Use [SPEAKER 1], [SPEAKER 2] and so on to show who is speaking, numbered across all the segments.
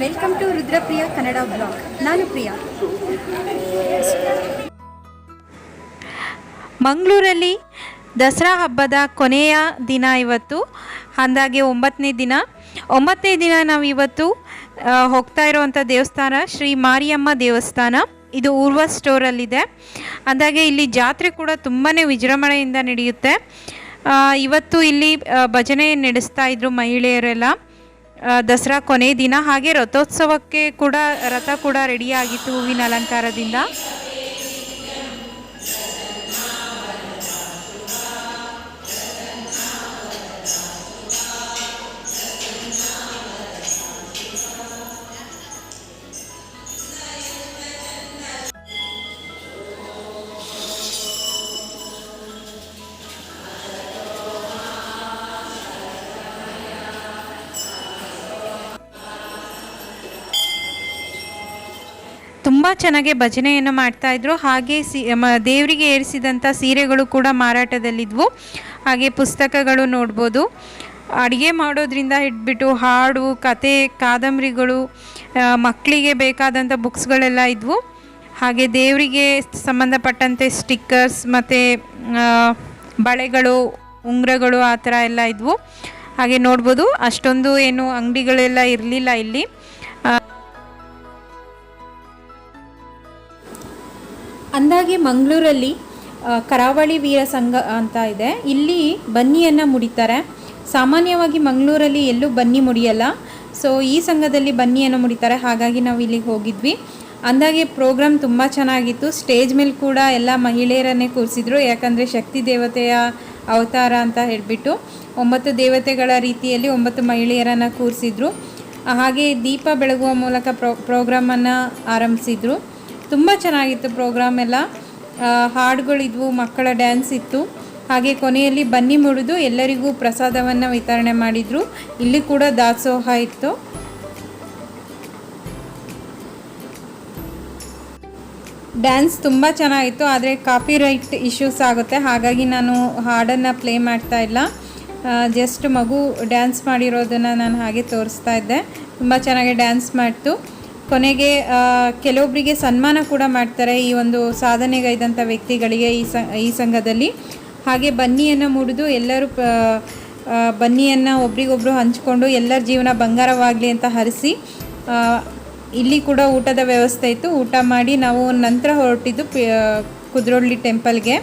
[SPEAKER 1] Welcome to Rudrapriya Kannada blog. ನಾನು ಪ್ರಿಯಾ.
[SPEAKER 2] ಮಂಗಳೂರಲ್ಲಿ ದಸರಾ ಹಬ್ಬದ ಕೊನೆಯ ದಿನ ಇವತ್ತು. ಅಂದಾಗೆ 9ನೇ ದಿನ ನಾವು ಇವತ್ತು ಹೋಗ್ತಾ ಇರೋವಂಥ ದೇವಸ್ಥಾನ ಶ್ರೀ ಮಾರಿಯಮ್ಮ ದೇವಸ್ಥಾನ. ಇದು ಊರ್ವ ಸ್ಟೋರಲ್ಲಿದೆ. ಅಂದಾಗೆ ಇಲ್ಲಿ ಜಾತ್ರೆ ಕೂಡ ತುಂಬಾ ವಿಜೃಂಭಣೆಯಿಂದ ನಡೆಯುತ್ತೆ. ಇವತ್ತು ಇಲ್ಲಿ ಭಜನೆ ನಡೆಸ್ತಾ ಇದ್ರು ಮಹಿಳೆಯರೆಲ್ಲ. ದಸರಾ ಕೊನೆ ದಿನ. ಹಾಗೆ ರಥೋತ್ಸವಕ್ಕೆ ಕೂಡ ರಥ ಕೂಡ ರೆಡಿಯಾಗಿತ್ತು ಹೂವಿನ ಅಲಂಕಾರದಿಂದ. ತುಂಬ ಚೆನ್ನಾಗಿ ಭಜನೆಯನ್ನು ಮಾಡ್ತಾಯಿದ್ರು. ಹಾಗೆ ದೇವರಿಗೆ ಏರಿಸಿದಂಥ ಸೀರೆಗಳು ಕೂಡ ಮಾರಾಟದಲ್ಲಿದ್ವು. ಹಾಗೆ ಪುಸ್ತಕಗಳು ನೋಡ್ಬೋದು. ಅಡುಗೆ ಮಾಡೋದ್ರಿಂದ ಹಿಡ್ಬಿಟ್ಟು ಹಾಡು, ಕತೆ, ಕಾದಂಬರಿಗಳು, ಮಕ್ಕಳಿಗೆ ಬೇಕಾದಂಥ ಬುಕ್ಸ್ಗಳೆಲ್ಲ ಇದ್ವು. ಹಾಗೆ ದೇವರಿಗೆ ಸಂಬಂಧಪಟ್ಟಂತೆ ಸ್ಟಿಕ್ಕರ್ಸ್ ಮತ್ತು ಬಳೆಗಳು, ಉಂಗುರಗಳು ಆ ಥರ ಎಲ್ಲ ಇದ್ವು. ಹಾಗೆ ನೋಡ್ಬೋದು ಅಷ್ಟೊಂದು ಏನು ಅಂಗಡಿಗಳೆಲ್ಲ ಇರಲಿಲ್ಲ ಇಲ್ಲಿ. ಅಂದಾಗೆ ಮಂಗಳೂರಲ್ಲಿ ಕರಾವಳಿ ವೀರ ಸಂಘ ಅಂತ ಇದೆ. ಇಲ್ಲಿ ಬನ್ನಿಯನ್ನು ಮುಡಿತಾರೆ. ಸಾಮಾನ್ಯವಾಗಿ ಮಂಗಳೂರಲ್ಲಿ ಎಲ್ಲೂ ಬನ್ನಿ ಮುಡಿಯಲ್ಲ. ಸೊ ಈ ಸಂಘದಲ್ಲಿ ಬನ್ನಿಯನ್ನು ಮುಡಿತಾರೆ. ಹಾಗಾಗಿ ನಾವು ಇಲ್ಲಿಗೆ ಹೋಗಿದ್ವಿ. ಅಂದಾಗೆ ಪ್ರೋಗ್ರಾಮ್ ತುಂಬ ಚೆನ್ನಾಗಿತ್ತು. ಸ್ಟೇಜ್ ಮೇಲೆ ಕೂಡ ಎಲ್ಲ ಮಹಿಳೆಯರನ್ನೇ ಕೂರಿಸಿದ್ರು. ಯಾಕಂದರೆ ಶಕ್ತಿ ದೇವತೆಯ ಅವತಾರ ಅಂತ ಹೇಳಿಬಿಟ್ಟು 9 ದೇವತೆಗಳ ರೀತಿಯಲ್ಲಿ 9 ಮಹಿಳೆಯರನ್ನು ಕೂರಿಸಿದ್ರು. ಹಾಗೆ ದೀಪ ಬೆಳಗುವ ಮೂಲಕ ಪ್ರೋಗ್ರಾಮನ್ನು ಆರಂಭಿಸಿದ್ರು. ತುಂಬ ಚೆನ್ನಾಗಿತ್ತು ಪ್ರೋಗ್ರಾಮ್ ಎಲ್ಲ. ಹಾಡುಗಳಿದ್ವು, ಮಕ್ಕಳ ಡ್ಯಾನ್ಸ್ ಇತ್ತು. ಹಾಗೆ ಕೊನೆಯಲ್ಲಿ ಬನ್ನಿ ಮುಡಿದು ಎಲ್ಲರಿಗೂ ಪ್ರಸಾದವನ್ನು ವಿತರಣೆ ಮಾಡಿದರು. ಇಲ್ಲಿ ಕೂಡ ದಾಸೋಹ ಇತ್ತು. ಡ್ಯಾನ್ಸ್ ತುಂಬ ಚೆನ್ನಾಗಿತ್ತು. ಆದರೆ ಕಾಪಿರೈಟ್ ಇಶ್ಯೂಸ್ ಆಗುತ್ತೆ. ಹಾಗಾಗಿ ನಾನು ಹಾಡನ್ನು ಪ್ಲೇ ಮಾಡ್ತಾ ಇಲ್ಲ. ಜಸ್ಟ್ ಮಗು ಡ್ಯಾನ್ಸ್ ಮಾಡಿರೋದನ್ನು ನಾನು ಹಾಗೆ ತೋರಿಸ್ತಾ ಇದ್ದೆ. ತುಂಬ ಚೆನ್ನಾಗಿ ಡ್ಯಾನ್ಸ್ ಮಾಡ್ತು. ಕೊನೆಗೆ ಕೆಲವೊಬ್ಬರಿಗೆ ಸನ್ಮಾನ ಕೂಡ ಮಾಡ್ತಾರೆ ಈ ಒಂದು ಸಾಧನೆಗೈದಂಥ ವ್ಯಕ್ತಿಗಳಿಗೆ ಈ ಸಂಘದಲ್ಲಿ. ಹಾಗೆ ಬನ್ನಿಯನ್ನು ಮುಡಿದು ಎಲ್ಲರೂ ಬನ್ನಿಯನ್ನು ಒಬ್ರಿಗೊಬ್ರು ಹಂಚಿಕೊಂಡು ಎಲ್ಲರ ಜೀವನ ಬಂಗಾರವಾಗಲಿ ಅಂತ ಹರಿಸಿ. ಇಲ್ಲಿ ಕೂಡ ಊಟದ ವ್ಯವಸ್ಥೆ ಇತ್ತು. ಊಟ ಮಾಡಿ ನಾವು ನಂತರ ಹೊರಟಿದ್ದು ಕುದ್ರೋಳಿ ಟೆಂಪಲ್ಗೆ.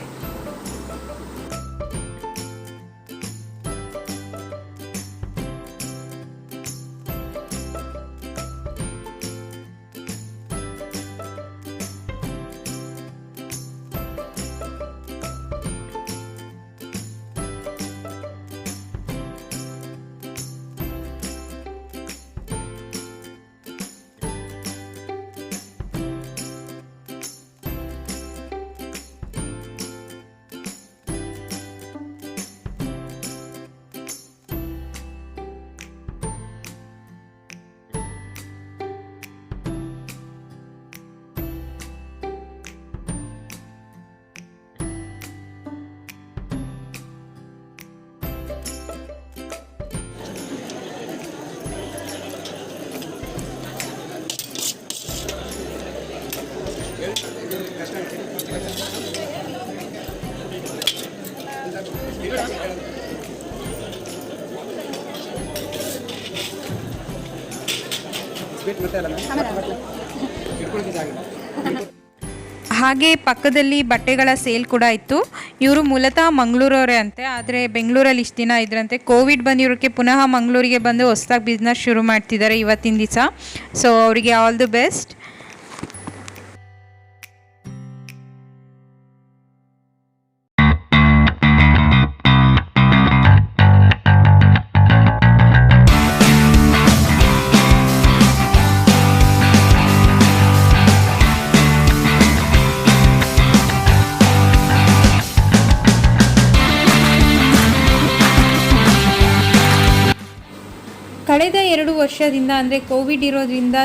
[SPEAKER 2] ಹಾಗೆ ಪಕ್ಕದಲ್ಲಿ ಬಟ್ಟೆಗಳ ಸೇಲ್ ಕೂಡ ಇತ್ತು. ಇವರು ಮೂಲತಃ ಮಂಗಳೂರವರೇ ಅಂತೆ. ಆದರೆ ಬೆಂಗಳೂರಲ್ಲಿ ಇಷ್ಟು ದಿನ ಇದ್ರಂತೆ. ಕೋವಿಡ್ ಬಂದಿರೋಕ್ಕೆ ಪುನಃ ಮಂಗಳೂರಿಗೆ ಬಂದು ಹೊಸದಾಗಿ ಬಿಸ್ನೆಸ್ ಶುರು ಮಾಡ್ತಿದ್ದಾರೆ ಇವತ್ತಿನ ದಿವಸ. ಸೊ ಅವರಿಗೆ ಆಲ್ ದಿ ಬೆಸ್ಟ್. ಕಳೆದ 2 ವರ್ಷದಿಂದ ಅಂದರೆ ಕೋವಿಡ್ ಇರೋದ್ರಿಂದ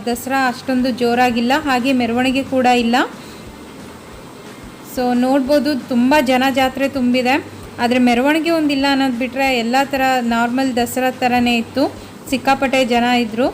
[SPEAKER 2] ದಸರಾ ಅಷ್ಟೊಂದು ಜೋರಾಗಿಲ್ಲ. ಹಾಗೆ ಮೆರವಣಿಗೆ ಕೂಡ ಇಲ್ಲ. ಸೊ ನೋಡ್ಬೋದು ತುಂಬ ಜಾತ್ರೆ ತುಂಬಿದೆ. ಆದರೆ ಮೆರವಣಿಗೆ ಒಂದಿಲ್ಲ ಅನ್ನೋದು ಬಿಟ್ಟರೆ ಎಲ್ಲ ಥರ ನಾರ್ಮಲ್ ದಸರಾ ಥರನೇ ಇತ್ತು. ಸಿಕ್ಕಾಪಟ್ಟೆ ಜನ ಇದ್ದರು.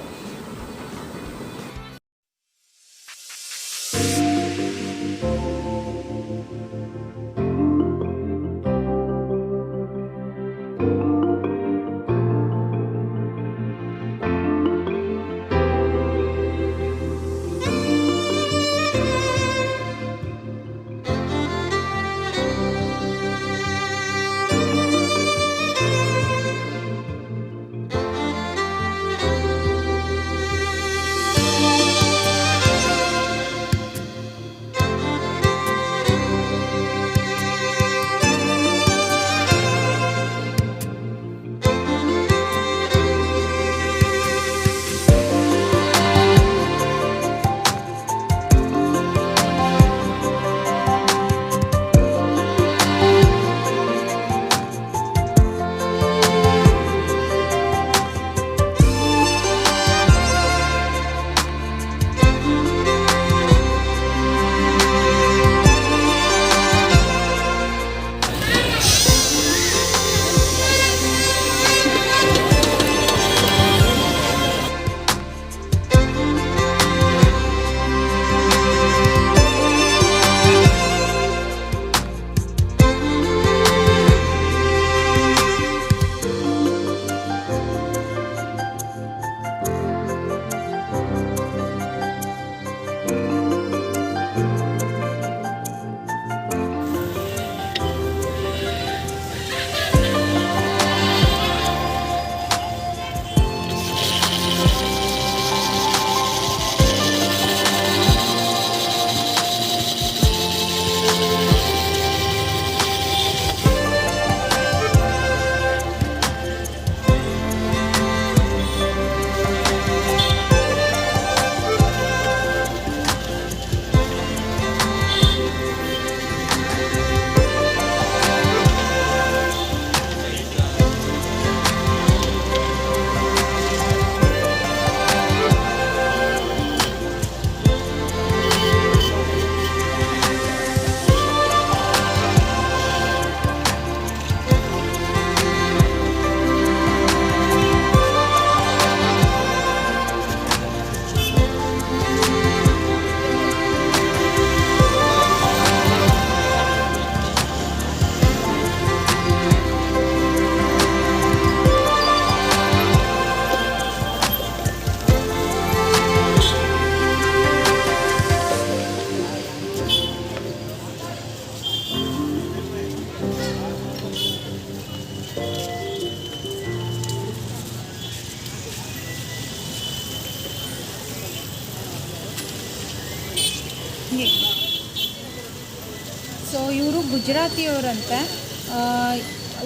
[SPEAKER 2] ಸೊ ಇವರು ಗುಜರಾತಿಯವರಂತೆ.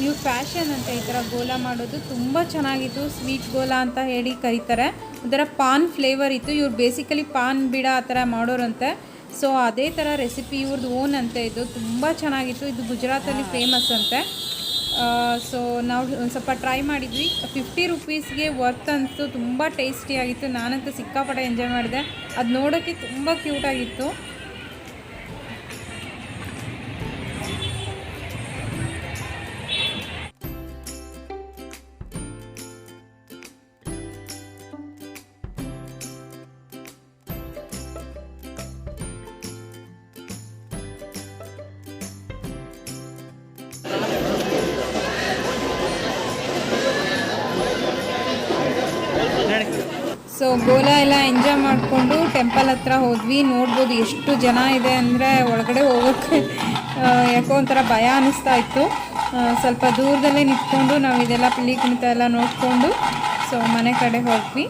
[SPEAKER 2] ಇವ್ರ ಫ್ಯಾಷನ್ ಅಂತ ಈ ಥರ ಗೋಲಾ ಮಾಡೋದು ತುಂಬ ಚೆನ್ನಾಗಿತ್ತು. ಸ್ವೀಟ್ ಗೋಲಾ ಅಂತ ಹೇಳಿ ಕರೀತಾರೆ. ಒಂಥರ ಪಾನ್ ಫ್ಲೇವರ್ ಇತ್ತು. ಇವ್ರು ಬೇಸಿಕಲಿ ಪಾನ್ ಬಿಡ ಆ ಥರ ಮಾಡೋರಂತೆ. ಸೊ ಅದೇ ಥರ ರೆಸಿಪಿ ಇವ್ರದ್ದು ಓನ್ ಅಂತೆ. ಇದು ತುಂಬ ಚೆನ್ನಾಗಿತ್ತು. ಇದು ಗುಜರಾತಲ್ಲಿ ಫೇಮಸ್ ಅಂತೆ. ಸೊ ನಾವು ಒಂದು ಸ್ವಲ್ಪ ಟ್ರೈ ಮಾಡಿದ್ವಿ. 50 ರುಪೀಸ್ಗೆ ವರ್ತ್ ಅಂತೂ ತುಂಬ ಟೇಸ್ಟಿಯಾಗಿತ್ತು. ನಾನಂತೂ ಸಿಕ್ಕಾಪಟ್ಟೆ ಎಂಜಾಯ್ ಮಾಡಿದೆ. ಅದು ನೋಡೋಕ್ಕೆ ತುಂಬ ಕ್ಯೂಟಾಗಿತ್ತು. ಸೊ ಗೋಲಾ ಎಲ್ಲ ಎಂಜಾಯ್ ಮಾಡಿಕೊಂಡು ಟೆಂಪಲ್ ಹತ್ರ ಹೋದ್ವಿ. ನೋಡ್ಬೋದು ಎಷ್ಟು ಜನ ಇದೆ ಅಂದರೆ ಒಳಗಡೆ ಹೋಗೋಕ್ಕೆ ಯಾಕೋ ಒಂಥರ ಭಯ ಅನ್ನಿಸ್ತಾ ಇತ್ತು. ಸ್ವಲ್ಪ ದೂರದಲ್ಲೇ ನಿಂತ್ಕೊಂಡು ನಾವು ಇದೆಲ್ಲ ಪಿಲಿ ಕುಣಿತ ಎಲ್ಲ ನೋಡಿಕೊಂಡು ಸೊ ಮನೆ ಕಡೆ ಹೋದ್ವಿ.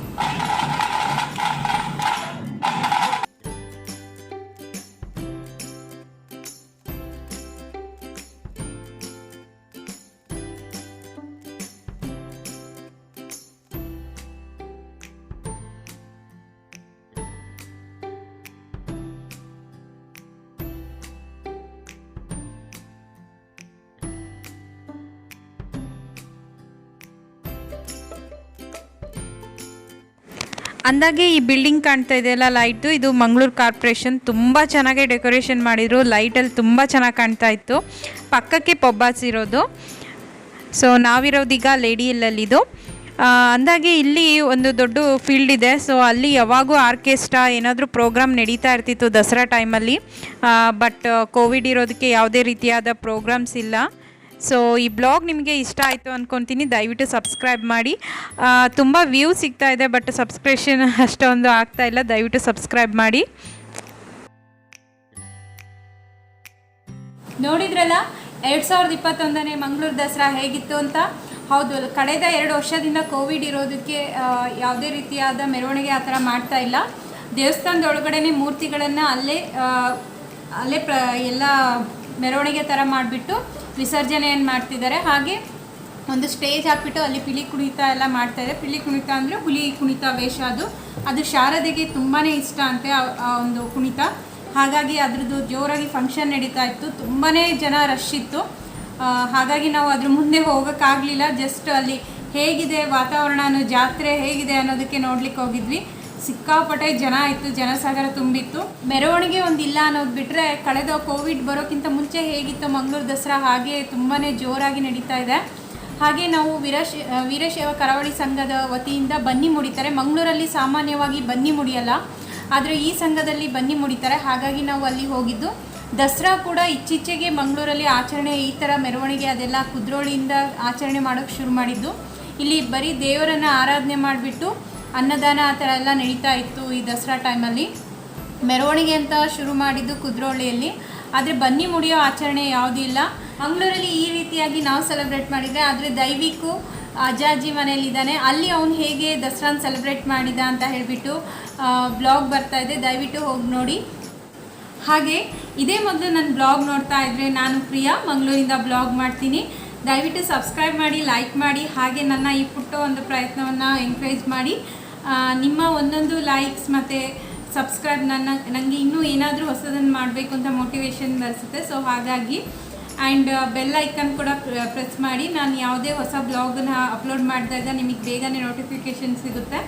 [SPEAKER 2] ಅಂದಾಗೆ ಈ ಬಿಲ್ಡಿಂಗ್ ಕಾಣ್ತಾ ಇದೆಯಲ್ಲ ಲೈಟು, ಇದು ಮಂಗಳೂರು ಕಾರ್ಪೊರೇಷನ್. ತುಂಬ ಚೆನ್ನಾಗಿ ಡೆಕೋರೇಷನ್ ಮಾಡಿದರು. ಲೈಟಲ್ಲಿ ತುಂಬ ಚೆನ್ನಾಗಿ ಕಾಣ್ತಾ ಇತ್ತು. ಪಕ್ಕಕ್ಕೆ ಪಬ್ಬಾಸ್ ಇರೋದು. ಸೊ ನಾವಿರೋದೀಗ ಲೇಡಿ ಹಿಲ್ಲಲ್ಲಿದು. ಅಂದಾಗೆ ಇಲ್ಲಿ ಒಂದು ದೊಡ್ಡ ಫೀಲ್ಡ್ ಇದೆ. ಸೊ ಅಲ್ಲಿ ಯಾವಾಗೂ ಆರ್ಕೆಸ್ಟ್ರಾ ಏನಾದರೂ ಪ್ರೋಗ್ರಾಮ್ ನಡೀತಾ ಇರ್ತಿತ್ತು ದಸರಾ ಟೈಮಲ್ಲಿ. ಬಟ್ ಕೋವಿಡ್ ಇರೋದಕ್ಕೆ ಯಾವುದೇ ರೀತಿಯಾದ ಪ್ರೋಗ್ರಾಮ್ಸ್ ಇಲ್ಲ. ಸೊ ಈ ಬ್ಲಾಗ್ ನಿಮಗೆ ಇಷ್ಟ ಆಯಿತು ಅಂದ್ಕೊತೀನಿ. ದಯವಿಟ್ಟು ಸಬ್ಸ್ಕ್ರೈಬ್ ಮಾಡಿ. ತುಂಬ ವ್ಯೂ ಸಿಗ್ತಾ ಇದೆ, ಬಟ್ ಸಬ್ಸ್ಕ್ರಿಪ್ಷನ್ ಅಷ್ಟೊಂದು ಆಗ್ತಾ ಇಲ್ಲ. ದಯವಿಟ್ಟು ಸಬ್ಸ್ಕ್ರೈಬ್ ಮಾಡಿ. ನೋಡಿದ್ರಲ್ಲ 2021ನೇ ಮಂಗಳೂರು ದಸರಾ ಹೇಗಿತ್ತು ಅಂತ. ಹೌದು, ಕಳೆದ 2 ವರ್ಷದಿಂದ ಕೋವಿಡ್ ಇರೋದಕ್ಕೆ ಯಾವುದೇ ರೀತಿಯಾದ ಮೆರವಣಿಗೆ ಆ ಥರ ಮಾಡ್ತಾ ಇಲ್ಲ. ದೇವಸ್ಥಾನದ ಒಳಗಡೆನೇ ಮೂರ್ತಿಗಳನ್ನು ಅಲ್ಲೇ ಎಲ್ಲ ಮೆರವಣಿಗೆ ಥರ ಮಾಡಿಬಿಟ್ಟು ವಿಸರ್ಜನೆಯನ್ನು ಮಾಡ್ತಿದ್ದಾರೆ. ಹಾಗೆ ಒಂದು ಸ್ಟೇಜ್ ಹಾಕ್ಬಿಟ್ಟು ಅಲ್ಲಿ ಪಿಲಿ ಕುಣಿತ ಎಲ್ಲ ಮಾಡ್ತಾಯಿದ್ದಾರೆ. ಪಿಲಿ ಕುಣಿತ ಅಂದರೆ ಹುಲಿ ಕುಣಿತ ವೇಷ. ಅದು ಶಾರದೆಗೆ ತುಂಬಾ ಇಷ್ಟ ಅಂತೆ ಆ ಒಂದು ಕುಣಿತ. ಹಾಗಾಗಿ ಅದ್ರದ್ದು ಜೋರಾಗಿ ಫಂಕ್ಷನ್ ನಡೀತಾ ಇತ್ತು. ತುಂಬಾ ಜನ ರಶ್ ಇತ್ತು. ಹಾಗಾಗಿ ನಾವು ಅದ್ರ ಮುಂದೆ ಹೋಗೋಕ್ಕಾಗಲಿಲ್ಲ. ಜಸ್ಟ್ ಅಲ್ಲಿ ಹೇಗಿದೆ ವಾತಾವರಣ, ಜಾತ್ರೆ ಹೇಗಿದೆ ಅನ್ನೋದಕ್ಕೆ ನೋಡ್ಲಿಕ್ಕೆ ಹೋಗಿದ್ವಿ. ಸಿಕ್ಕಾಪಟ್ಟೆ ಜನ ಇತ್ತು, ಜನಸಾಗರ ತುಂಬಿತ್ತು. ಮೆರವಣಿಗೆ ಒಂದಿಲ್ಲ ಅನ್ನೋದು ಬಿಟ್ಟರೆ ಕಳೆದ ಕೋವಿಡ್ ಬರೋಕ್ಕಿಂತ ಮುಂಚೆ ಹೇಗಿತ್ತು ಮಂಗಳೂರು ದಸರಾ ಹಾಗೆ ತುಂಬಾ ಜೋರಾಗಿ ನಡೀತಾ ಇದೆ. ಹಾಗೆ ನಾವು ವೀರಶೈವ ಕರಾವಳಿ ಸಂಘದ ವತಿಯಿಂದ ಬನ್ನಿ ಮುಡಿತಾರೆ. ಮಂಗಳೂರಲ್ಲಿ ಸಾಮಾನ್ಯವಾಗಿ ಬನ್ನಿ ಮುಡಿಯಲ್ಲ, ಆದರೆ ಈ ಸಂಘದಲ್ಲಿ ಬನ್ನಿ ಮುಡಿತಾರೆ. ಹಾಗಾಗಿ ನಾವು ಅಲ್ಲಿ ಹೋಗಿದ್ದು. ದಸರಾ ಕೂಡ ಇತ್ತೀಚೆಗೆ ಮಂಗಳೂರಲ್ಲಿ ಆಚರಣೆ, ಈ ಥರ ಮೆರವಣಿಗೆ ಅದೆಲ್ಲ ಕುದ್ರೋಳಿಯಿಂದ ಆಚರಣೆ ಮಾಡೋಕ್ಕೆ ಶುರು ಮಾಡಿದ್ದು. ಇಲ್ಲಿ ಬರೀ ದೇವರನ್ನು ಆರಾಧನೆ ಮಾಡಿಬಿಟ್ಟು ಅನ್ನದಾನ ಆ ಥರ ಎಲ್ಲ ನಡೀತಾ ಇತ್ತು ಈ ದಸರಾ ಟೈಮಲ್ಲಿ. ಮೆರವಣಿಗೆ ಅಂತ ಶುರು ಮಾಡಿದ್ದು ಕುದ್ರೋಳಿಯಲ್ಲಿ, ಆದರೆ ಬನ್ನಿ ಮುಡಿಯೋ ಆಚರಣೆ ಯಾವುದೂ ಇಲ್ಲ. ಮಂಗಳೂರಲ್ಲಿ ಈ ರೀತಿಯಾಗಿ ನಾವು ಸೆಲೆಬ್ರೇಟ್ ಮಾಡಿದರೆ, ಆದರೆ ದೈವಿಕು ಅಜ್ಜಾಜಿ ಮನೆಯಲ್ಲಿದ್ದಾನೆ, ಅಲ್ಲಿ ಅವನು ಹೇಗೆ ದಸರಾನ ಸೆಲೆಬ್ರೇಟ್ ಮಾಡಿದ ಅಂತ ಹೇಳಿಬಿಟ್ಟು ಬ್ಲಾಗ್ ಬರ್ತಾ ಇದೆ. ದಯವಿಟ್ಟು ಹೋಗಿ ನೋಡಿ. ಹಾಗೆ ಇದೇ ಮೊದಲು ನನ್ನ ಬ್ಲಾಗ್ ನೋಡ್ತಾ ಇದ್ದರೆ, ನಾನು ಪ್ರಿಯಾ, ಮಂಗಳೂರಿಂದ ಬ್ಲಾಗ್ ಮಾಡ್ತೀನಿ. ದಯವಿಟ್ಟು ಸಬ್ಸ್ಕ್ರೈಬ್ ಮಾಡಿ, ಲೈಕ್ ಮಾಡಿ. ಹಾಗೆ ನನ್ನ ಈ ಪುಟ್ಟ ಒಂದು ಪ್ರಯತ್ನವನ್ನು ಎಂಕರೇಜ್ ಮಾಡಿ. ನಿಮ್ಮ ಒಂದೊಂದು ಲೈಕ್ಸ್ ಮತ್ತು ಸಬ್ಸ್ಕ್ರೈಬ್ ನನಗೆ ಇನ್ನೂ ಏನಾದರೂ ಹೊಸದನ್ನು ಮಾಡಬೇಕು ಅಂತ ಮೋಟಿವೇಶನ್ ಬರೆಸುತ್ತೆ. ಸೊ ಹಾಗಾಗಿ ಆ್ಯಂಡ್ ಬೆಲ್ ಐಕನ್ ಕೂಡ ಪ್ರೆಸ್ ಮಾಡಿ. ನಾನು ಯಾವುದೇ ಹೊಸ ಬ್ಲಾಗನ್ನ ಅಪ್ಲೋಡ್ ಮಾಡಿದಾಗ ನಿಮಗೆ ಬೇಗನೆ ನೋಟಿಫಿಕೇಷನ್ ಸಿಗುತ್ತೆ.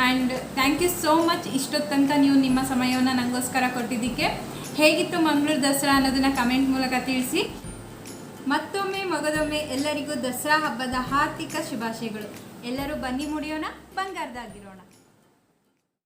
[SPEAKER 2] And thank you so much. ಇಷ್ಟೊತ್ತು ತನಕ ನೀವು ನಿಮ್ಮ ಸಮಯವನ್ನು ನನಗೋಸ್ಕರ ಕೊಟ್ಟಿದ್ದಕ್ಕೆ. ಹೇಗಿತ್ತು ಮಂಗಳೂರು ದಸರಾ ಅನ್ನೋದನ್ನು ಕಮೆಂಟ್ ಮೂಲಕ ತಿಳಿಸಿ. ಮತ್ತೊಮ್ಮೆ ಮಗದೊಮ್ಮೆ ಎಲ್ಲರಿಗೂ ದಸರಾ ಹಬ್ಬದ ಹಾರ್ದಿಕ ಶುಭಾಶಯಗಳು. ಎಲ್ಲರೂ ಬನ್ನಿ ಮುಡಿಯೋಣ, ಬಂಗಾರದಾಗಿರೋಣ.